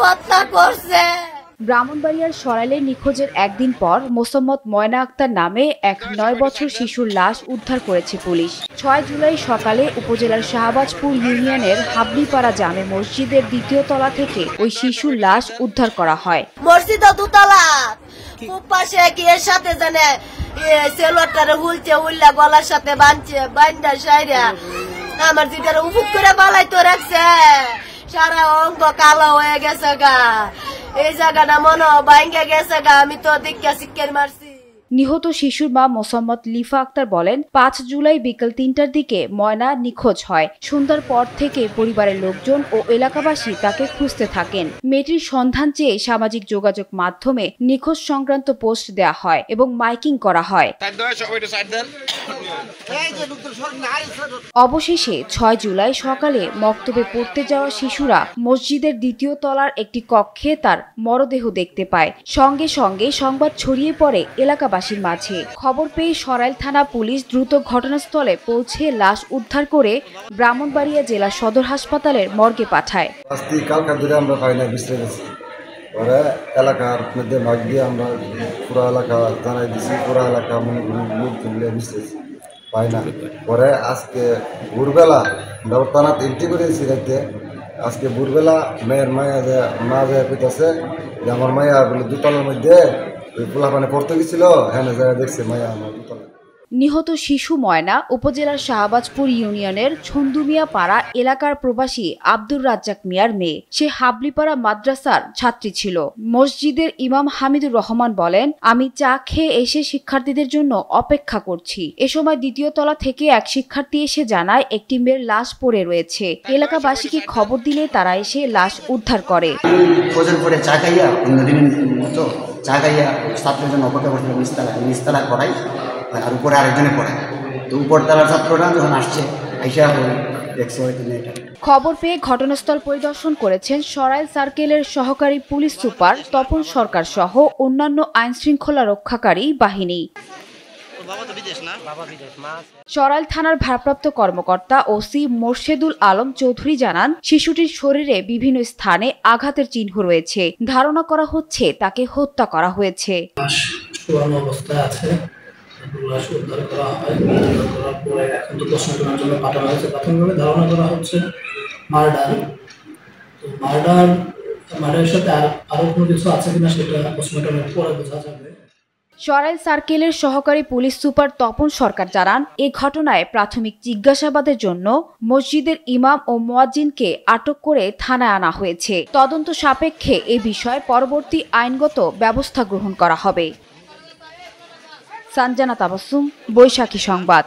হত্যা করছে। ব্রাহ্মণবাড়িয়ার সরাইলে নিখোঁজের একদিন পর মোসাম্মদ ময়না আক্তার নামে এক ৯ বছর শিশুর লাশ উদ্ধার করেছে পুলিশ। ৬ জুলাই সকালে উপজেলার শাহবাজপুর ইউনিয়নের হাবলিপাড়া জামে মসজিদের ২য় তলা থেকে ওই শিশুর লাশ উদ্ধার করা হয়। মসজিদ দুতলা, খুব পাশে এর সাথে জানে সেলোটারে হুলছে, উল্লা গলার সাথে বাঁধছে, বান্ধা সাইরা আমার জিগারে উপুক করে বালাইতে রাখছে। সারা অঙ্গ কালো হয়ে গেছে গা, এই জায়গাটা মনে ভাঙ্গে গেছে গা। আমি তো দেখা শিক্ষার মারছি। নিহত শিশুর মা মোসাম্মদ লিফা আক্তার বলেন, ৫ জুলাই বিকেল ৩টার দিকে ময়না নিখোঁজ হয়। সন্ধ্যার পর থেকে পরিবারের লোকজন ও এলাকাবাসী তাকে খুঁজতে থাকেন। মেয়েটির সন্ধান চেয়ে সামাজিক যোগাযোগ মাধ্যমে নিখোঁজ সংক্রান্ত পোস্ট দেয়া হয় এবং মাইকিং করা হয়। অবশেষে ৬ জুলাই সকালে মক্তবে পড়তে যাওয়া শিশুরা মসজিদের ২য় তলার একটি কক্ষে তার মরদেহ দেখতে পায়। সঙ্গে সঙ্গে সংবাদ ছড়িয়ে পড়ে এলাকাবাসীর মাঝে। খবর পেয়ে সরাইল থানা পুলিশ দ্রুত ঘটনাস্থলে পৌঁছে লাশ উদ্ধার করে ব্রাহ্মণবাড়িয়া জেলা সদর হাসপাতালের মর্গে পাঠায়। এলাকার মধ্যে ভাগ দিয়ে আমরা পুরো এলাকা জানাই দিছি, পুরো এলাকা মুখ তুললে বিশ্বাস পাই না। পরে আজকে ভোরবেলা থানাতে এন্ট্রি করেছি রাখতে। আজকে ভোরবেলা মেয়ের মায়া যে মা যে কইতাছে যে আমার মায়া বলে দুতলার মধ্যে ওই পোলাপানে পড়তে গেছিল, হ্যাঁ জায়গায় দেখছে মায়া আমার দুতলা। নিহত শিশু ময়না উপজেলার শাহবাজপুর ইউনিয়নের ছন্দুমিয়া পাড়া এলাকার প্রবাসী আব্দুর রাজ্জাক মিয়ার মেয়ে। সে হাবলিপাড়া মাদ্রাসার ছাত্রী ছিল। মসজিদের ইমাম হামিদুর রহমান বলেন, আমি চা খেয়ে এসে শিক্ষার্থীদের জন্য অপেক্ষা করছি। এ সময় ২য় তলা থেকে এক শিক্ষার্থী এসে জানায় একটি মেয়ের লাশ পড়ে রয়েছে। এলাকাবাসীকে খবর দিলে তারা এসে লাশ উদ্ধার করে। ছাত্রের জন্য অপেক্ষা করছিল নিচতলা করাই, আর উপরে আরেকজনে পড়ে। তো উপর তলার ছাত্ররা যখন আসছে আইসা দেখছে হয়তো এটা। খবর পেয়ে ঘটনাস্থল পরিদর্শন করেছেন সরাইল সার্কেলের সহকারী পুলিশ সুপার তপন সরকার সহ অন্যান্য আইন শৃঙ্খলা রক্ষাকারী বাহিনী। সরাইল থানার ভারপ্রাপ্ত কর্মকর্তা ওসি মোর্শেদুল আলম চৌধুরী জানান, শিশুটির শরীরে বিভিন্ন স্থানে আঘাতের চিহ্ন রয়েছে। ধারণা করা হচ্ছে তাকে হত্যা করা হয়েছে। উদ্ধার করা হয়, উদ্ধার করার পরে এখন তো পোস্টমর্টমের জন্য পাঠানো হয়েছে। প্রাথমিকভাবে ধারণা করা হচ্ছে মার্ডার। তো মার্ডারের সাথে আরো কোনো কিছু আছে কিনা সেটা পোস্টমর্টমের পরে বোঝা যাবে। সরাইল সার্কেলের সহকারী পুলিশ সুপার তপন সরকার জানান, এই ঘটনায় প্রাথমিক জিজ্ঞাসাবাদের জন্য মসজিদের ইমাম ও মুয়াজ্জিনকে আটক করে থানায় আনা হয়েছে। তদন্ত সাপেক্ষে এ বিষয়ে পরবর্তী আইনগত ব্যবস্থা গ্রহণ করা হবে। সঞ্জনা তাবাসসুম, বৈশাখী সংবাদ।